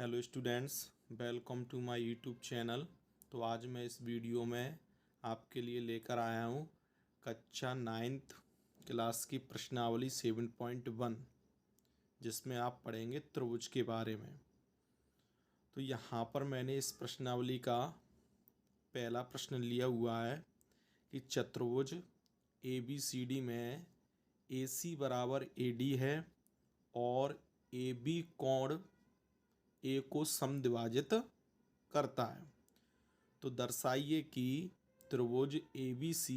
Hello students, welcome to my YouTube channel. तो आज मैं इस वीडियो में आपके लिए लेकर आया हूँ कक्षा 9th क्लास की प्रश्नावली 7.1, जिसमें आप पढ़ेंगे त्रिभुज के बारे में। तो यहाँ पर मैंने इस प्रश्नावली का पहला प्रश्न लिया हुआ है कि चतुर्भुज ABCD में AC बराबर AD है और AB कोण ए को समद्विभाजित करता है। तो दर्शाइए कि त्रिभुज ABC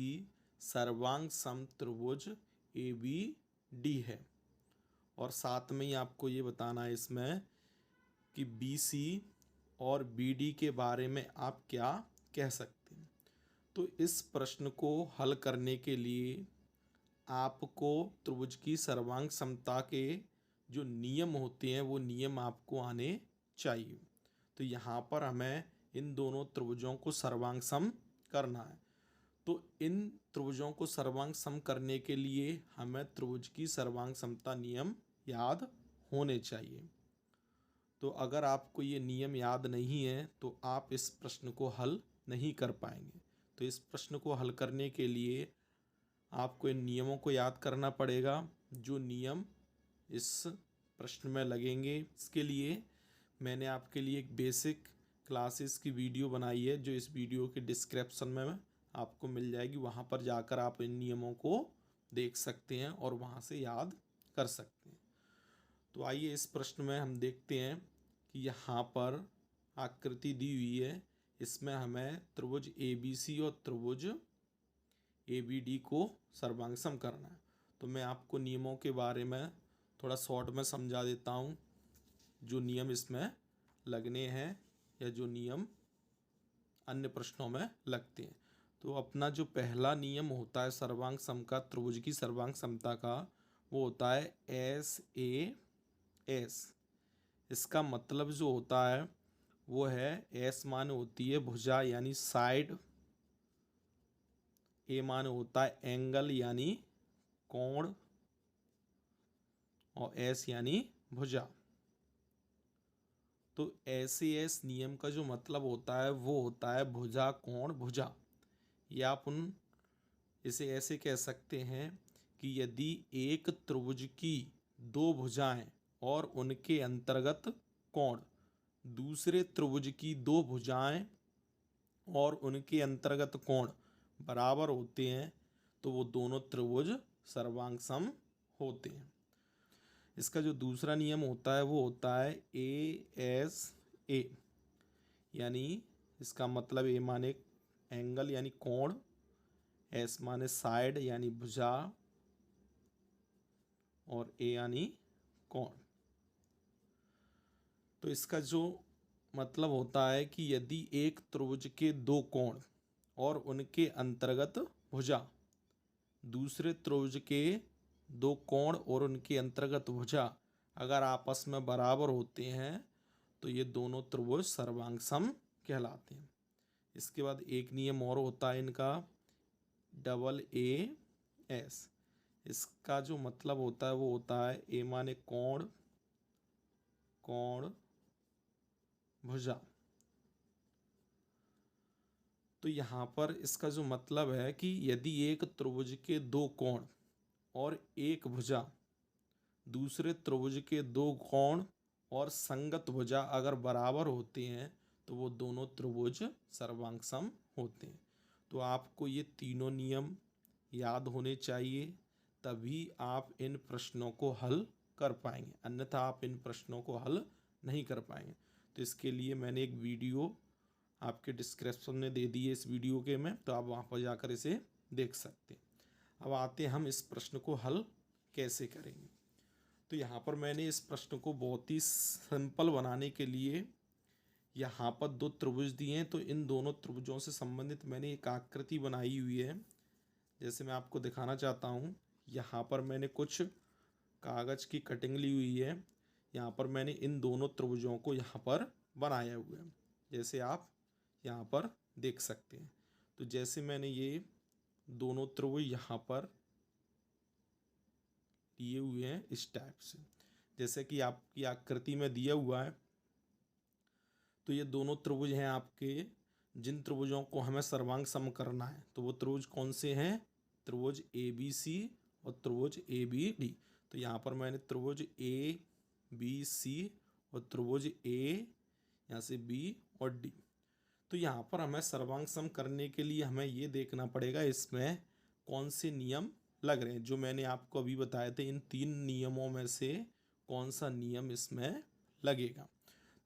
सर्वांग सम त्रिभुज ABD है। और साथ में ही आपको ये बताना है इसमें कि BC और BD के बारे में आप क्या कह सकते हैं। तो इस प्रश्न को हल करने के लिए आपको त्रिभुज की सर्वांग समता के जो नियम होते हैं वो नियम आपको आने चाहिए। तो यहाँ पर हमें इन दोनों त्रिभुजों को सर्वांग सम करना है। तो इन त्रिभुजों को सर्वांग सम करने के लिए हमें त्रिभुज की सर्वांग समता नियम याद होने चाहिए। तो अगर आपको ये नियम याद नहीं है तो आप इस प्रश्न को हल नहीं कर पाएंगे। तो इस प्रश्न को हल करने के लिए आपको इन नियमों को याद करना पड़ेगा, जो नियम इस प्रश्न में लगेंगे। इसके लिए मैंने आपके लिए एक बेसिक क्लासेस की वीडियो बनाई है, जो इस वीडियो के डिस्क्रिप्शन में आपको मिल जाएगी। वहाँ पर जाकर आप इन नियमों को देख सकते हैं और वहाँ से याद कर सकते हैं। तो आइए इस प्रश्न में हम देखते हैं कि यहाँ पर आकृति दी हुई है, इसमें हमें त्रिभुज ABC और त्रिभुज ABD को सर्वांग सम करना है। तो मैं आपको नियमों के बारे में थोड़ा शॉर्ट में समझा देता हूँ, जो नियम इसमें लगने हैं या जो नियम अन्य प्रश्नों में लगते हैं। तो अपना जो पहला नियम होता है सर्वांग सम का, त्रिभुज की सर्वांग समता का, वो होता है SAS। इसका मतलब जो होता है वो है, S माने होती है भुजा यानी साइड, A माने होता है एंगल यानी कोण, और S यानी भुजा। तो SAS नियम का जो मतलब होता है वो होता है भुजा कोण भुजा। या अपन इसे ऐसे कह सकते हैं कि यदि एक त्रिभुज की दो भुजाएं और उनके अंतर्गत कोण दूसरे त्रिभुज की दो भुजाएं और उनके अंतर्गत कोण बराबर होते हैं, तो वो दोनों त्रिभुज सर्वांग सम होते हैं। इसका जो दूसरा नियम होता है वो होता है ASA, यानी इसका मतलब A माने एंगल यानी कोण, S माने साइड यानी भुजा, और A यानी कोण। तो इसका जो मतलब होता है कि यदि एक त्रिभुज के दो कोण और उनके अंतर्गत भुजा दूसरे त्रिभुज के दो कोण और उनके अंतर्गत भुजा अगर आपस में बराबर होते हैं, तो ये दोनों त्रिभुज सर्वांग सम कहलाते हैं। इसके बाद एक नियम और होता है इनका, AAS। इसका जो मतलब होता है वो होता है A माने कोण कोण भुजा। तो यहाँ पर इसका जो मतलब है कि यदि एक त्रिभुज के दो कोण और एक भुजा दूसरे त्रिभुज के दो कोण और संगत भुजा अगर बराबर होते हैं, तो वो दोनों त्रिभुज सर्वांग सम होते हैं। तो आपको ये तीनों नियम याद होने चाहिए, तभी आप इन प्रश्नों को हल कर पाएंगे, अन्यथा आप इन प्रश्नों को हल नहीं कर पाएंगे। तो इसके लिए मैंने एक वीडियो आपके डिस्क्रिप्शन में दे दी है इस वीडियो के में, तो आप वहाँ पर जाकर इसे देख सकते हैं। अब आते हैं हम इस प्रश्न को हल कैसे करेंगे। तो यहाँ पर मैंने इस प्रश्न को बहुत ही सिंपल बनाने के लिए यहाँ पर दो त्रिभुज दिए हैं, तो इन दोनों त्रिभुजों से संबंधित मैंने एक आकृति बनाई हुई है। जैसे मैं आपको दिखाना चाहता हूँ, यहाँ पर मैंने कुछ कागज़ की कटिंग ली हुई है। यहाँ पर मैंने इन दोनों त्रिभुजों को यहाँ पर बनाया हुआ है, जैसे आप यहाँ पर देख सकते हैं। तो जैसे मैंने ये दोनों त्रिभुज यहाँ पर लिए हुए हैं इस टाइप से, जैसे कि आपकी आकृति में दिया हुआ है। तो ये दोनों त्रिभुज हैं आपके, जिन त्रिभुजों को हमें सर्वांग सम करना है। तो वो त्रिभुज कौन से हैं? त्रिभुज ए बी सी और त्रिभुज ए बी डी। तो यहाँ पर मैंने त्रिभुज ए बी सी और त्रिभुज ए यहाँ से बी और डी। तो यहाँ पर हमें सर्वांग सम करने के लिए हमें ये देखना पड़ेगा इसमें कौन से नियम लग रहे हैं, जो मैंने आपको अभी बताए थे। इन 3 नियमों में से कौन सा नियम इसमें लगेगा।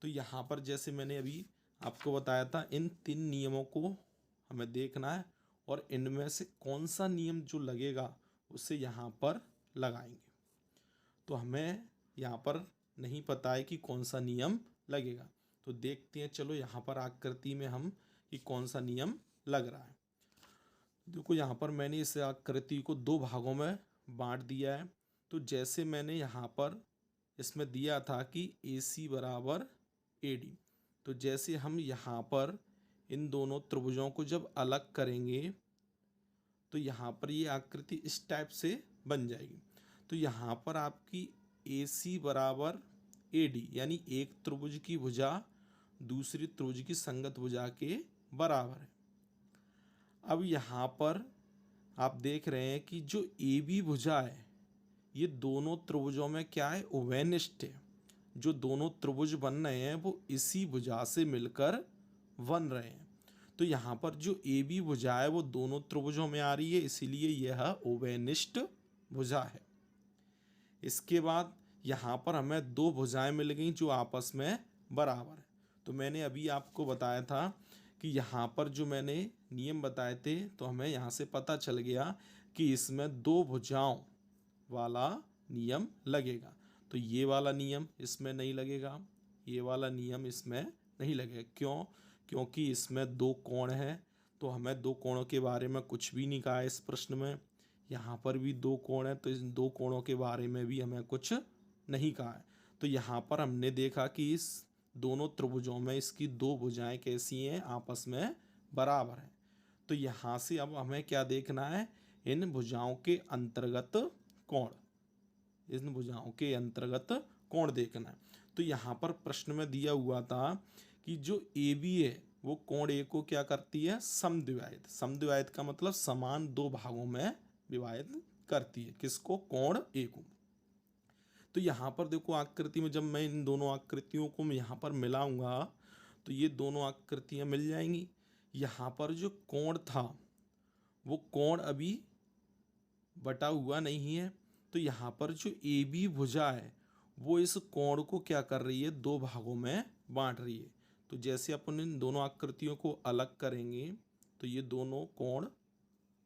तो यहाँ पर जैसे मैंने अभी आपको बताया था, इन 3 नियमों को हमें देखना है और इनमें से कौन सा नियम जो लगेगा उसे यहाँ पर लगाएंगे। तो हमें यहाँ पर नहीं पता है कि कौन सा नियम लगेगा, तो देखते हैं चलो यहाँ पर आकृति में हम कि कौन सा नियम लग रहा है। देखो यहाँ पर मैंने इस आकृति को 2 भागों में बांट दिया है। तो जैसे मैंने यहाँ पर इसमें दिया था कि AC बराबर AD, तो जैसे हम यहाँ पर इन दोनों त्रिभुजों को जब अलग करेंगे तो यहाँ पर ये आकृति इस टाइप से बन जाएगी। तो यहाँ पर आपकी AC बराबर AD यानी एक त्रिभुज की भुजा दूसरी त्रिभुज की संगत भुजा के बराबर है। अब यहाँ पर आप देख रहे हैं कि जो AB भुजा है ये दोनों त्रिभुजों में क्या है? उभयनिष्ठ है। जो दोनों त्रिभुज बन रहे हैं वो इसी भुजा से मिलकर बन रहे हैं। तो यहाँ पर जो AB भुजा है वो दोनों त्रिभुजों में आ रही है, इसीलिए यह उभयनिष्ठ भुजा है। इसके बाद यहाँ पर हमें 2 भुजाएं मिल गई जो आपस में बराबर है। तो मैंने अभी आपको बताया था कि यहाँ पर जो मैंने नियम बताए थे, तो हमें यहाँ से पता चल गया कि इसमें 2 भुजाओं वाला नियम लगेगा। तो ये वाला नियम इसमें नहीं लगेगा, ये वाला नियम इसमें नहीं लगेगा। क्यों? क्योंकि इसमें 2 कोण हैं, तो हमें 2 कोणों के बारे में कुछ भी नहीं कहा है इस प्रश्न में। यहाँ पर भी 2 कोण हैं, तो इन 2 कोणों के बारे में भी हमें कुछ नहीं कहा है। तो यहाँ पर हमने देखा कि इस दोनों त्रिभुजों में इसकी 2 भुजाएं कैसी हैं? आपस में बराबर हैं। तो यहाँ से अब हमें क्या देखना है? इन भुजाओं के अंतर्गत कोण, इन भुजाओं के अंतर्गत कोण देखना है। तो यहाँ पर प्रश्न में दिया हुआ था कि जो AB है वो कोण A को क्या करती है? समद्विभाजित। समद्विभाजित का मतलब समान 2 भागों में विभाजित करती है। किसको? कोण A को। तो यहाँ पर देखो आकृति में जब मैं इन दोनों आकृतियों को मैं यहाँ पर मिलाऊंगा तो ये दोनों आकृतियाँ मिल जाएंगी। यहाँ पर जो कोण था वो कोण अभी बटा हुआ नहीं है, तो यहाँ पर जो AB भुजा है वो इस कोण को क्या कर रही है? 2 भागों में बांट रही है। तो जैसे अपन इन दोनों आकृतियों को अलग करेंगे तो ये दोनों कोण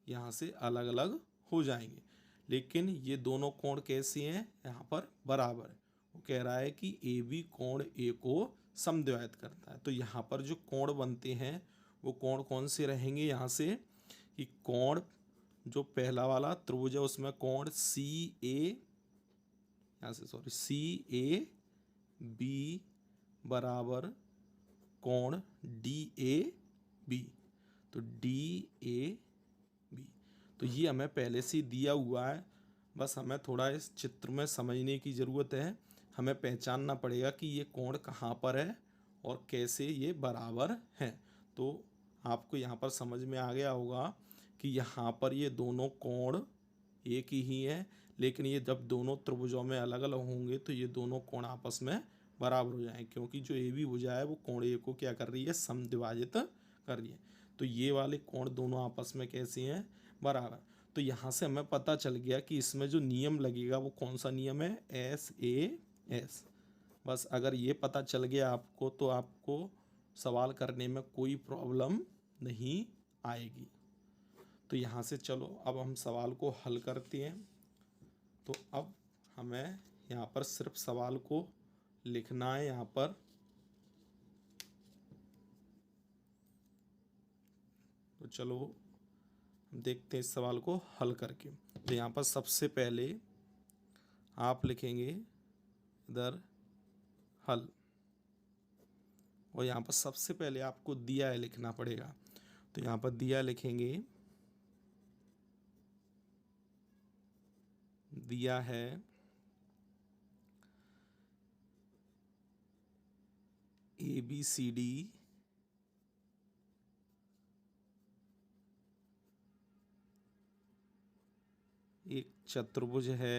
यहाँ से अलग अलग हो जाएंगे, लेकिन ये दोनों कोण कैसे हैं? यहाँ पर बराबर है। वो कह रहा है कि AB कोण A को समद्विभाजित करता है। तो यहाँ पर जो कोण बनते हैं वो कोण कौन से रहेंगे? यहाँ से कि कोण जो पहला वाला त्रिभुज है उसमें कोण CAB बराबर कोण DAB। तो DAB, तो ये हमें पहले से दिया हुआ है, बस हमें थोड़ा इस चित्र में समझने की ज़रूरत है। हमें पहचानना पड़ेगा कि ये कोण कहाँ पर है और कैसे ये बराबर हैं। तो आपको यहाँ पर समझ में आ गया होगा कि यहाँ पर ये दोनों कोण एक ही हैं, लेकिन ये जब दोनों त्रिभुजों में अलग अलग होंगे तो ये दोनों कोण आपस में बराबर हो जाएंगे, क्योंकि जो AB भुजा है वो कोण A को क्या कर रही है? समद्विभाजित कर रही है। तो ये वाले कोण दोनों आपस में कैसे हैं? बराबर। तो यहाँ से हमें पता चल गया कि इसमें जो नियम लगेगा वो कौन सा नियम है? SAS। बस अगर ये पता चल गया आपको तो आपको सवाल करने में कोई प्रॉब्लम नहीं आएगी। तो यहाँ से चलो अब हम सवाल को हल करते हैं। तो अब हमें यहाँ पर सिर्फ सवाल को लिखना है। यहाँ पर तो चलो हम देखते हैं इस सवाल को हल करके। तो यहाँ पर सबसे पहले आप लिखेंगे इधर हल, और यहाँ पर सबसे पहले आपको दिया है लिखना पड़ेगा। तो यहाँ पर दिया लिखेंगे, दिया है ABCD एक चतुर्भुज है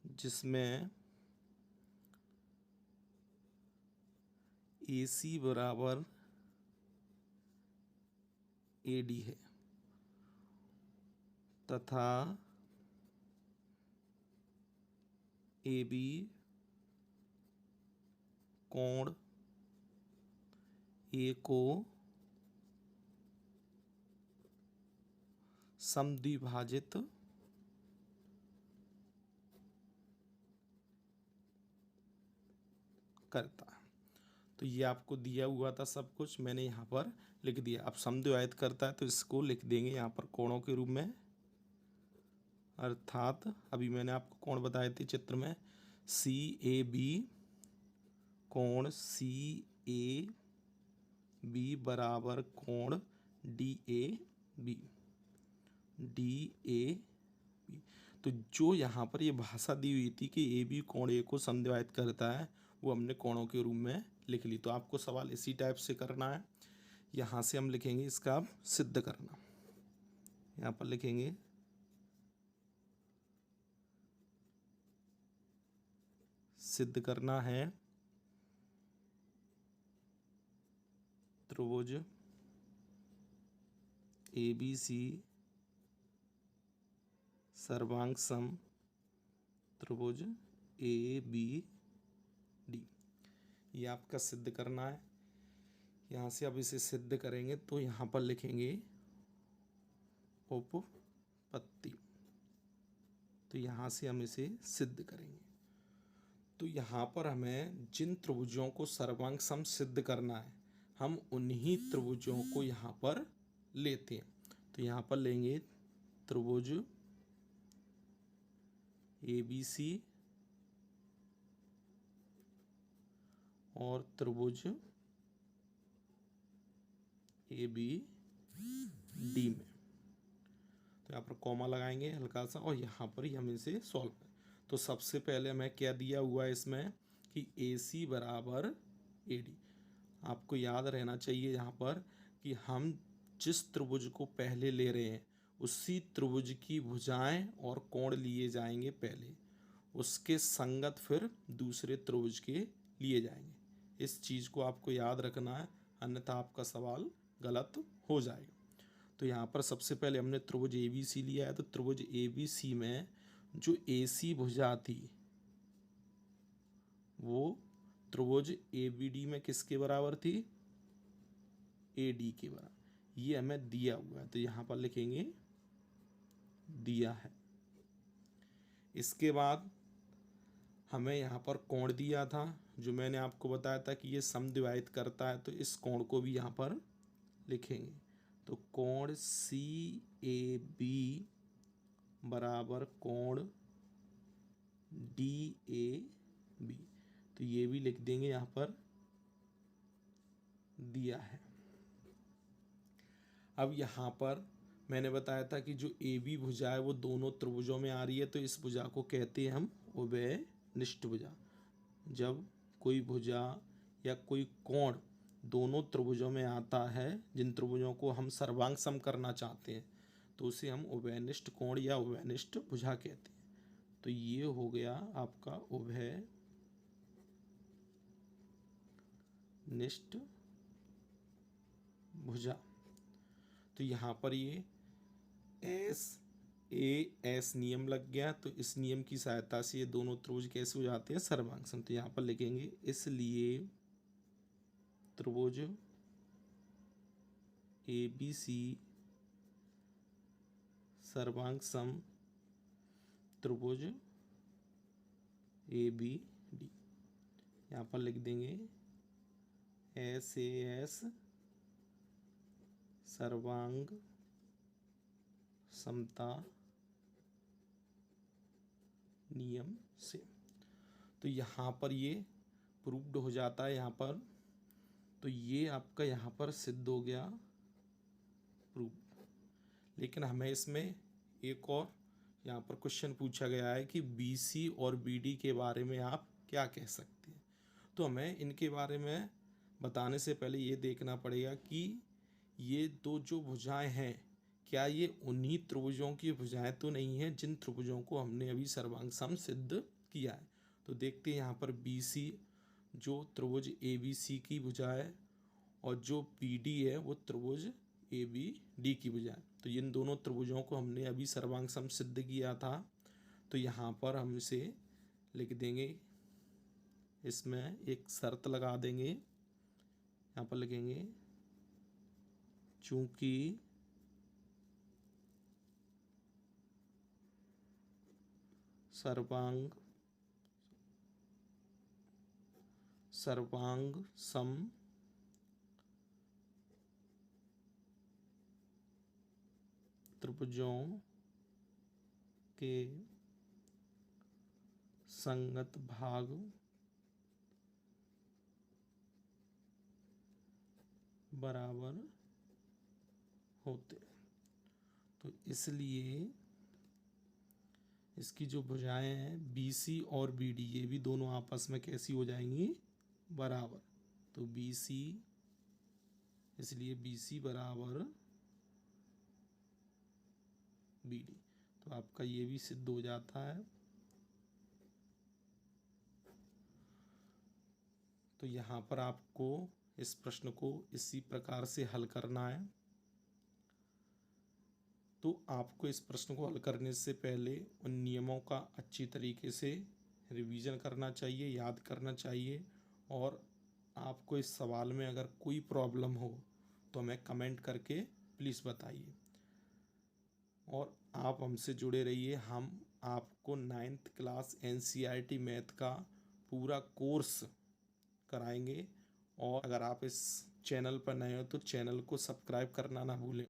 जिसमें AC बराबर AD है तथा AB कोण A को समद्विभाजित करता है। तो ये आपको दिया हुआ था सब कुछ, मैंने यहाँ पर लिख दिया। अब समद्विभाजित करता है तो इसको लिख देंगे यहाँ पर कोणों के रूप में, अर्थात अभी मैंने आपको कोण बताए थे चित्र में, CAB कोण CAB बराबर कोण DAB। तो जो यहाँ पर ये भाषा दी हुई थी कि AB कोण A को समद्विभाजित करता है, वो हमने कोणों के रूप में लिख ली। तो आपको सवाल इसी टाइप से करना है। यहाँ से हम लिखेंगे इसका अब सिद्ध करना। यहाँ पर लिखेंगे सिद्ध करना है त्रिभुज ABC सर्वांग सम त्रिभुज ABD। ये आपका सिद्ध करना है। यहाँ से अब इसे सिद्ध करेंगे तो यहाँ पर लिखेंगे उपपत्ति। तो यहाँ से हम इसे सिद्ध करेंगे। तो यहाँ पर हमें जिन त्रिभुजों को सर्वांग सम सिद्ध करना है, हम उन्हीं त्रिभुजों को यहाँ पर लेते हैं। तो यहाँ पर लेंगे त्रिभुज ABC और त्रिभुज ABD में। तो यहाँ पर कॉमा लगाएंगे हल्का सा और यहाँ पर ही हम इसे सॉल्व करें। तो सबसे पहले हमें क्या दिया हुआ है इसमें कि AC बराबर AD। आपको याद रहना चाहिए यहाँ पर कि हम जिस त्रिभुज को पहले ले रहे हैं उसी त्रिभुज की भुजाएं और कोण लिए जाएंगे पहले, उसके संगत फिर दूसरे त्रिभुज के लिए जाएंगे। इस चीज़ को आपको याद रखना है, अन्यथा आपका सवाल गलत हो जाएगा। तो यहाँ पर सबसे पहले हमने त्रिभुज ABC लिया है। तो त्रिभुज ABC में जो AC भुजा थी वो त्रिभुज ABD में किसके बराबर थी? AD के बराबर। ये हमें दिया हुआ है तो यहाँ पर लिखेंगे दिया है। इसके बाद हमें यहाँ पर कोण दिया था, जो मैंने आपको बताया था कि ये समद्विभाजित करता है, तो इस कोण को भी यहाँ पर लिखेंगे। तो कोण CAB बराबर कोण DAB। तो ये भी लिख देंगे, यहाँ पर दिया है। अब यहाँ पर मैंने बताया था कि जो AB भुजा है वो दोनों त्रिभुजों में आ रही है, तो इस भुजा को कहते हैं हम उभयनिष्ठ भुजा। जब कोई भुजा या कोई कोण दोनों त्रिभुजों में आता है, जिन त्रिभुजों को हम सर्वांग सम करना चाहते हैं, तो उसे हम उभयनिष्ठ कोण या उभयनिष्ठ भुजा कहते हैं। तो ये हो गया आपका उभयनिष्ठ भुजा। तो यहाँ पर ये SAS नियम लग गया। तो इस नियम की सहायता से ये दोनों त्रिभुज कैसे हो जाते हैं? सर्वांग सम। तो यहाँ पर लिखेंगे इसलिए त्रिभुज ABC सर्वांग सम त्रिभुज ABD। यहाँ पर लिख देंगे SAS सर्वांग समता नियम से। तो यहाँ पर ये प्रूव्ड हो जाता है यहाँ पर। तो ये आपका यहाँ पर सिद्ध हो गया, प्रूव। लेकिन हमें इसमें एक और यहाँ पर क्वेश्चन पूछा गया है कि BC और BD के बारे में आप क्या कह सकते हैं। तो हमें इनके बारे में बताने से पहले ये देखना पड़ेगा कि ये दो जो भुजाएं हैं, क्या ये उन्हीं त्रिभुजों की भुजाएं तो नहीं हैं जिन त्रिभुजों को हमने अभी सर्वांग सम सिद्ध किया है। तो देखते हैं यहाँ पर BC जो त्रिभुज ABC की भुजा है और जो BD है वो त्रिभुज ABD की भुजा है। तो इन दोनों त्रिभुजों को हमने अभी सर्वांग सम सिद्ध किया था। तो यहाँ पर हम इसे लिख देंगे, इसमें एक शर्त लगा देंगे, यहाँ पर लिखेंगे चूंकि सर्वांग सम त्रिभुजों के संगत भाग बराबर होते। तो इसलिए इसकी जो भुजाएं हैं BC और BD ये भी दोनों आपस में कैसी हो जाएंगी, बराबर। तो BC, इसलिए BC बराबर BD। तो आपका ये भी सिद्ध हो जाता है। तो यहाँ पर आपको इस प्रश्न को इसी प्रकार से हल करना है। तो आपको इस प्रश्न को हल करने से पहले उन नियमों का अच्छी तरीके से रिवीजन करना चाहिए, याद करना चाहिए। और आपको इस सवाल में अगर कोई प्रॉब्लम हो तो हमें कमेंट करके प्लीज़ बताइए। और आप हमसे जुड़े रहिए, हम आपको 9th क्लास NCERT मैथ का पूरा कोर्स कराएंगे। और अगर आप इस चैनल पर नए हो तो चैनल को सब्सक्राइब करना ना भूलें।